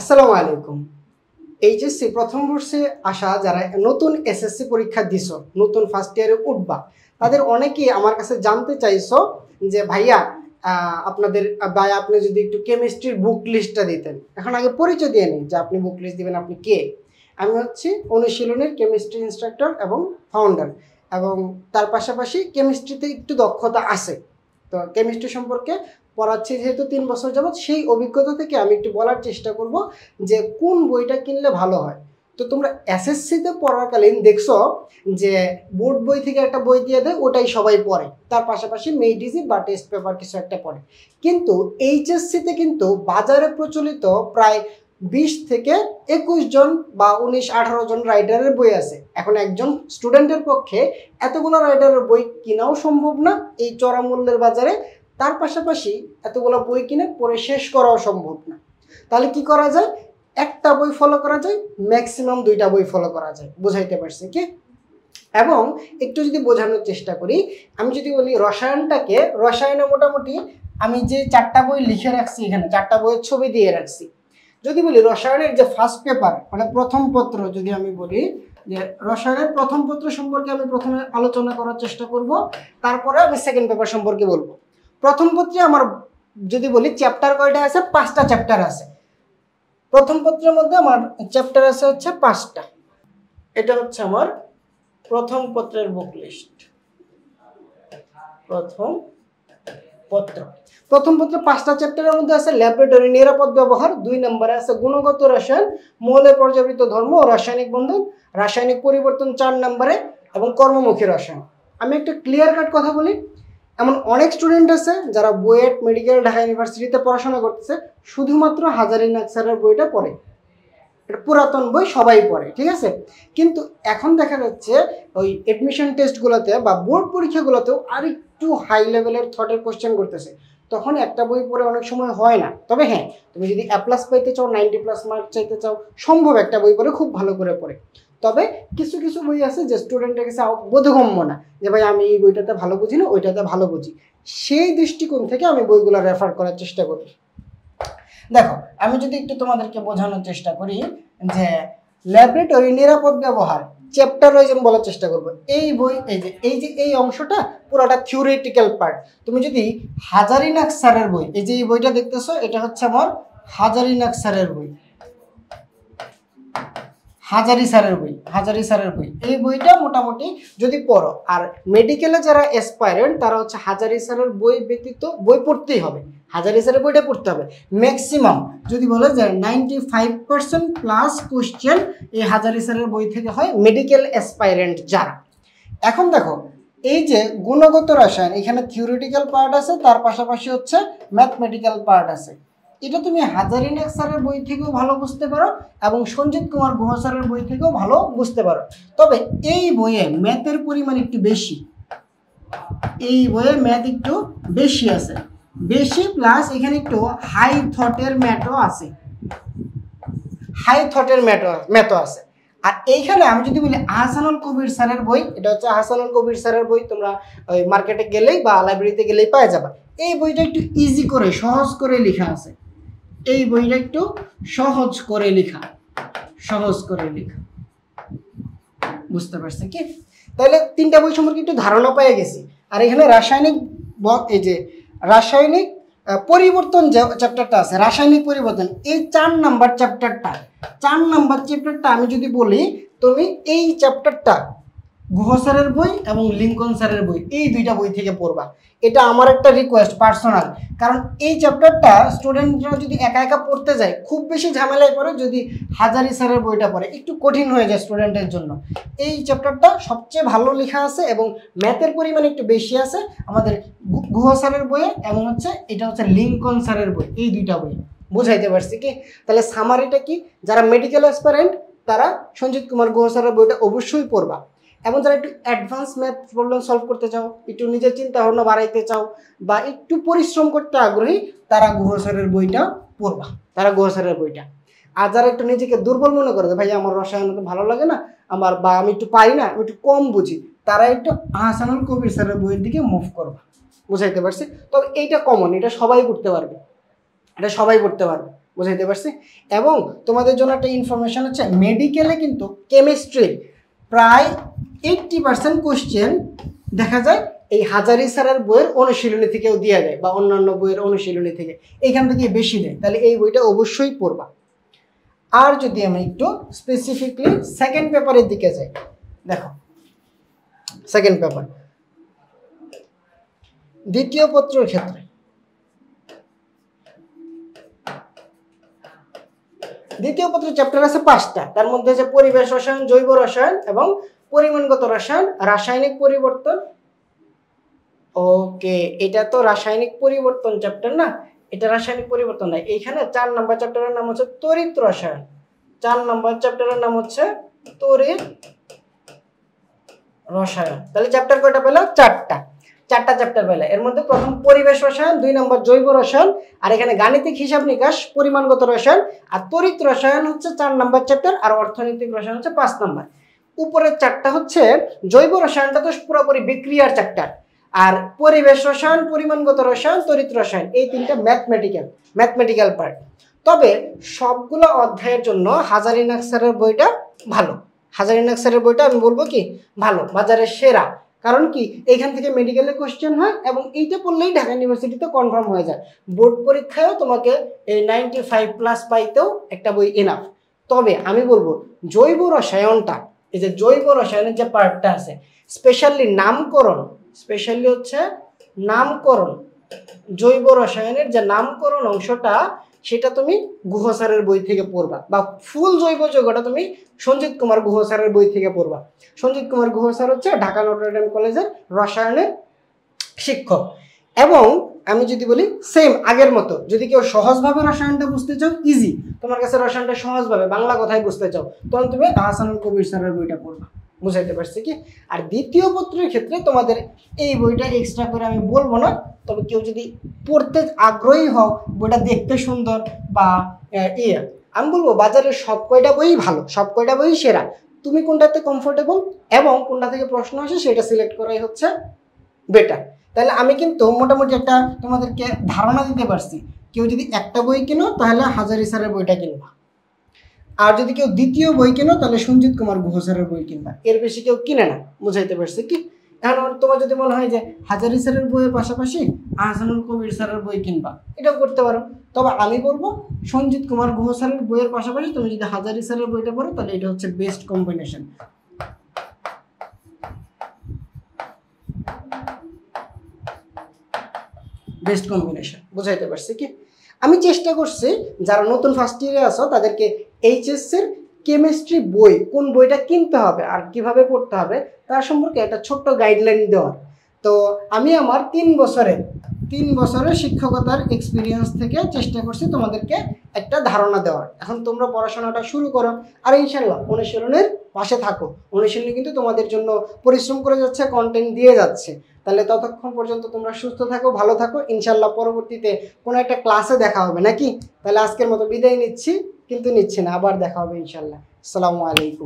আসসালামু আলাইকুম। এইচএসসি প্রথম বর্ষে আসা যারা নতুন এসএসসি পরীক্ষা দিছো, নতুন ফার্স্ট ইয়ারে উঠবা, তাদের অনেকেই আমার কাছে জানতে চাইছো যে ভাইয়া আপনাদের আপনি যদি একটু কেমিস্ট্রির বুক লিস্টটা দিতেন। এখন আগে পরিচয় দিয়ে নিন যে আপনি বুক লিস্ট দিবেন, আপনি কে। আমি হচ্ছি অনুশীলনের কেমিস্ট্রি ইনস্ট্রাক্টর এবং ফাউন্ডার, এবং তার পাশাপাশি কেমিস্ট্রিতে একটু দক্ষতা আছে। তো কেমিস্ট্রি সম্পর্কে পড়াচ্ছি যেহেতু 3 বছর যাবৎ, সেই অভিজ্ঞতা থেকে আমি একটু বলার চেষ্টা করব যে কোন বইটা কিনলে ভালো হয়। তো তোমরা এসএসসিতে পড়াকালীন দেখছো যে বোর্ড বই থেকে একটা বই দিয়ে দেয়, ওটাই সবাই পড়ে, তার পাশাপাশি মেডিসি বা টেস্ট পেপার কিছু একটা পড়ে। কিন্তু এইচএসসিতে কিন্তু বাজারে প্রচলিত প্রায় 20 থেকে 21 জন বা 19-18 জন রাইটারের বই আছে। এখন একজন স্টুডেন্টের পক্ষে এতগুলো রাইটারের বই কেনাও সম্ভব না এই চড়া মূল্যের বাজারে, তার পাশাপাশি এতগুলো বই কিনে পড়ে শেষ করাও সম্ভব না। তাহলে কি করা যায়? একটা বই ফলো করা যায়, ম্যাক্সিমাম 2টা বই ফলো করা যায়। বুঝাইতে পারছি কি? এবং একটু যদি বোঝানোর চেষ্টা করি, আমি যদি বলি রসায়নে মোটামুটি আমি যে 4টা বই লিখে রাখছি, এখানে 4টা বইয়ের ছবি দিয়ে রাখছি। যদি বলি রসায়নের যে ফার্স্ট পেপার মানে প্রথম পত্র, যদি আমি বলি যে রসায়নের প্রথম পত্র সম্পর্কে আমি প্রথমে আলোচনা করার চেষ্টা করব, তারপরে আমি সেকেন্ড পেপার সম্পর্কে বলবো। প্রথম পত্রে আমার যদি বলি চ্যাপ্টার কয়টা আছে, 5টা চ্যাপ্টার আছে। প্রথম পত্রের মধ্যে আমার চ্যাপ্টার আছে হচ্ছে 5টা। এটা হচ্ছে আমার প্রথম পত্রের বুক লিস্ট। প্রথম পত্রে 5টা চ্যাপ্টারের মধ্যে আছে ল্যাবরেটরি নিরাপদ ব্যবহার, 2 নম্বরে আছে গুণগত রসায়ন, মৌলের পর্যাবৃত্ত ধর্ম ও রাসায়নিক বন্ধন, রাসায়নিক পরিবর্তন 4 নম্বরে, এবং কর্মমুখী রসায়ন। আমি একটা ক্লিয়ার কাট কথা বলি, এমন অনেক স্টুডেন্ট আছে যারা বুয়েট মেডিকেল ঢাকা ইউনিভার্সিটিতে পড়াশোনা করতেছে, শুধুমাত্র হাজারী নাগ স্যারের বইটা পড়ে। এটা পুরাতন বই, সবাই পড়ে, ঠিক আছে। কিন্তু এখন দেখা যাচ্ছে ওই এডমিশন টেস্টগুলোতে বা বোর্ড পরীক্ষাগুলোতেও আর একটু হাই লেভেলের থটের কোশ্চেন করতেছে। তখন একটা বই পড়ে অনেক সময় হয় না। তবে হ্যাঁ, তুমি যদি A+ পাইতে চাও, 90+ মার্ক চাইতে চাও, সম্ভব একটা বই পড়ে খুব ভালো করে পড়ে। তবে কিছু কিছু বই আছে যে স্টুডেন্টের কাছে বোধগম্য না, যে ভাই আমি এই বইটাতে ভালো বুঝি না, ওইটাতে ভালো বুঝি। সেই দৃষ্টিকোণ থেকে আমি বইগুলো রেফার করার চেষ্টা করি। দেখো, আমি যদি একটু তোমাদেরকে বোঝানোর চেষ্টা করি যে ল্যাবরেটরি নিরাপদ ব্যবহার চ্যাপ্টার ওয়াইজ আমি বলার চেষ্টা করবো। এই বই এই অংশটা পুরোটা থিওরিটিক্যাল পার্ট। তুমি যদি হাজারী নাগ স্যারের বই, এই যে এই বইটা দেখতেছো, এটা হচ্ছে আমার হাজারী নাগ স্যারের বই, হাজারী স্যারের বই। এই বইটা মোটামুটি যদি পড়ো, আর মেডিকেলে যারা অ্যাসপাইরেন্ট তারা হচ্ছে হাজারী স্যারের বই ব্যতীত বই পড়তেই হবে, হাজারী স্যারের বইটা পড়তে হবে। ম্যাক্সিমাম যদি বলে যে 95% প্লাস কোশ্চেন এই হাজারী স্যারের বই থেকে হয় মেডিকেল অ্যাসপাইরেন্ট যারা। এখন দেখো, এই যে গুণগত রসায়ন, এখানে থিওরিটিক্যাল পার্ট আছে, তার পাশাপাশি হচ্ছে ম্যাথমেটিক্যাল পার্ট আছে। এটা তুমি হাজারী নাগ স্যারের বই থেকেও ভালো বুঝতে পারো এবং সঞ্জিত কুমার গুহা স্যারের বই থেকেও ভালো বুঝতে পারো। তবে এই বইয়ে ম্যাথের পরিমাণ একটু বেশি, এই বইয়ে ম্যাথ একটু বেশি আছে, বেশি প্লাস এখানে একটু হাই থটের ম্যাথও আছে, আর এইখানে আমি যদি বলি আহসানুল কবির স্যারের বই, এটা হচ্ছে আহসানুল কবির স্যারের বই, তোমরা ওই মার্কেটে গেলেই বা লাইব্রেরিতে গেলেই পাওয়া যাবে। এই বইটা একটু ইজি করে, সহজ করে লেখা আছে, এই বইটা একটু সহজ করে লেখা, বুঝতে পারছে কি? তাহলে 3টা বই সম্পর্কে একটু ধারণা পেয়ে গেছি। আর এখানে এই যে রাসায়নিক পরিবর্তন যে চ্যাপ্টারটা আছে, রাসায়নিক পরিবর্তন, এই 4 নাম্বার চ্যাপ্টারটা আমি যদি বলি, তুমি এই চ্যাপ্টারটা গুহা স্যারের বই এবং লিঙ্কন স্যারের বই, এই 2টা বই থেকে পড়বা। এটা আমার একটা রিকোয়েস্ট পার্সোনাল, কারণ এই চ্যাপ্টারটা স্টুডেন্টরা যদি একা একা পড়তে যায় খুব বেশি ঝামেলায় পড়ে, যদি হাজারী স্যারের বইটা পড়ে একটু কঠিন হয়ে যায় স্টুডেন্টের জন্য। এই চ্যাপ্টারটা সবচেয়ে ভালো লেখা আছে এবং ম্যাথের পরিমাণ একটু বেশি আছে আমাদের গুহা স্যারের বইয়ে, এবং এটা হচ্ছে লিঙ্কন স্যারের বই, এই 2টা বই। বুঝাইতে পারছি কি? তাহলে সামারিটা কি, যারা মেডিকেল অ্যাসপারেন্ট তারা সঞ্জিত কুমার গুহা স্যারের বইটা অবশ্যই পড়বা, এবং যারা একটু অ্যাডভান্স ম্যাথ প্রবলেম সলভ করতে চাও, একটু নিজের চিন্তা ভাবনা বাড়াইতে চাও বা একটু পরিশ্রম করতে আগ্রহী, তারা গুহা স্যারের বইটা পড়বা, আর যারা একটু নিজেকে দুর্বল মনে করে, ভাই আমার রসায়ন তো ভালো লাগে না আমার, বা আমি একটু পারি না, আমি একটু কম বুঝি, তারা একটু আহসানুল কবির স্যারের বইয়ের দিকে মুভ করবা। বুঝাইতে পারছি? তবে এইটা কমন, এটা সবাই পড়তে পারবে, বুঝাইতে পারছি? এবং তোমাদের জন্য একটা ইনফরমেশন হচ্ছে, মেডিকেলে কিন্তু কেমিস্ট্রির প্রায় 80% কোশ্চেন দেখা যায় এই হাজারি স্যারের বইয়ের অনুশীলনী থেকেও দিয়ে দেয়, বা অন্যান্য বইয়ের অনুশীলনী থেকে, এইখান থেকে বেশি দেয়। তাহলে এই বইটা অবশ্যই পড়বা। আর যদি আমি একটু স্পেসিফিকলি সেকেন্ড পেপারের দিকে যাই, দেখো সেকেন্ড পেপার দ্বিতীয় পত্রের ক্ষেত্রে দ্বিতীয় পত্রের চ্যাপ্টার আছে 5টা। তার মধ্যে আছে পরিবেশ রসায়ন, জৈব রসায়ন এবং পরিমাণগত রসায়ন, রাসায়নিক পরিবর্তন। ওকে, এটা তো রাসায়নিক পরিবর্তন চ্যাপ্টার না, এটা রাসায়নিক পরিবর্তন না। এইখানে 4 নম্বর চ্যাপ্টারের নাম হচ্ছে তড়িৎ রসায়ন। 4 নম্বর চ্যাপ্টারের নাম হচ্ছে তড়িৎ রসায়ন। তাহলে চ্যাপ্টার কয়টা পেল? 4টা চ্যাপ্টার পেলে। এর মধ্যে প্রথম পরিবেশ রসায়ন, 2 নম্বর জৈব রসায়ন, আর এখানে গাণিতিক হিসাব নিকাশ, পরিমাণগত রসায়ন, আর তড়িৎ রসায়ন হচ্ছে 4 নম্বর চ্যাপ্টার, আর অর্থনৈতিক রসায়ন হচ্ছে 5 নম্বর। উপরের 4টা হচ্ছে জৈব রসায়নটা তো পুরোপুরি বিক্রিয়ার চ্যাপ্টার, আর পরিবেশ রসায়ন, পরিমাণগত রসায়ন, তড়িৎ রসায়ন, এই 3টা ম্যাথমেটিক্যাল পার্ট। তবে সবগুলো অধ্যায়ের জন্য হাজারিনাগ স্যারের বইটা ভালো। হাজারিনাগ স্যারের বইটা আমি বলবো কি ভালো, বাজারের সেরা। কারণ কি, এইখান থেকে মেডিকেলে কোশ্চেন হয় এবং এইটা পড়লেই ঢাকা ইউনিভার্সিটিতে কনফার্ম হয়ে যায়। বোর্ড পরীক্ষায়ও তোমাকে এই 95+ পাইতেও একটা বই এনাফ। তবে আমি বলবো জৈব রসায়নটা, এই যে জৈব রসায়নের যে পার্টটা আছে, স্পেশালি হচ্ছে নামকরণ, জৈব রসায়নের যে নামকরণ অংশটা, সেটা তুমি গুহ স্যারের বই থেকে পড়বা, বা ফুল জৈব যৌগটা তুমি সঞ্জিত কুমার গুহ স্যারের বই থেকে পড়বা। সঞ্জিত কুমার গুহ স্যার হচ্ছে ঢাকা নটরডেম কলেজের রসায়নের শিক্ষক। এবং আমি যদি বলি সেম আগের মতো, যদি কেউ সহজভাবে রসায়নটা বুঝতে চাও, ইজি, তোমার কাছে রসায়নটা সহজভাবে বাংলা কথায় বুঝতে চাও, তখন তুমি আহসানুল কবির স্যারের বইটা পড়বা। বুঝাইতে পারছি কি? আর দ্বিতীয় পত্রের ক্ষেত্রে তোমাদের এই বইটা এক্সট্রা করে আমি বলবো না। তবে কেউ যদি পড়তে আগ্রহী হও, বইটা দেখতে সুন্দর, বা আমি বলবো বাজারের সব কয়টা বই ভালো, সব কয়টা বই সেরা। তুমি কোনটাতে কমফোর্টেবল এবং কোনটা থেকে প্রশ্ন আসে সেটা সিলেক্ট করাই হচ্ছে বেটার। তাহলে আমি কিন্তু মোটামুটি একটা তোমাদেরকে ধারণা দিতে পারছি। কেউ যদি একটা বই কেনো তাহলে হাজারি স্যারের বইটা কিনবা, আর যদি কেউ দ্বিতীয় বই কেনো তাহলে সঞ্জিত কুমার গুহ স্যারের বই কিনবা, এর বেশি কেউ কিনে না। বুঝাইতে পারছি কি? এখন তোমার যদি মনে হয় যে হাজারি স্যারের বইয়ের পাশাপাশি আহসানুল কবির স্যারের বই কিনবা, এটাও করতে পারো। তবে আমি বলবো সঞ্জিত কুমার গুহ স্যারের বইয়ের পাশাপাশি তুমি যদি হাজারি স্যারের বইটা পড়ো, তাহলে এটা হচ্ছে বেস্ট কম্বিনেশন। বুঝাইতে পারছি কি? আমি চেষ্টা করছি যারা নতুন ফার্স্ট ইয়ারে আছো তাদেরকে এইচএসসির কেমিস্ট্রি বই, কোন বইটা কিনতে হবে আর কিভাবে পড়তে হবে তার সম্পর্কে একটা ছোট্ট গাইডলাইন দেওয়ার। তো আমি আমার 3 বছরের শিক্ষকতার এক্সপিরিয়েন্স থেকে চেষ্টা করছি তোমাদেরকে একটা ধারণা দেওয়ার। এখন তোমরা পড়াশোনাটা শুরু করো, আর ইনশাল্লাহ অনুশীলনের পাশে থাকো। অনুশীলনী কিন্তু তোমাদের জন্য পরিশ্রম করে যাচ্ছে, কন্টেন্ট দিয়ে যাচ্ছে। তাহলে ততক্ষণ পর্যন্ত তোমরা সুস্থ থাকো, ভালো থাকো। ইনশাল্লাহ পরবর্তীতে কোনো একটা ক্লাসে দেখা হবে নাকি? তাহলে আজকের মতো বিদায় নিচ্ছি, কিন্তু নিচ্ছি না, আবার দেখা হবে ইনশাল্লাহ। আসসালামু আলাইকুম।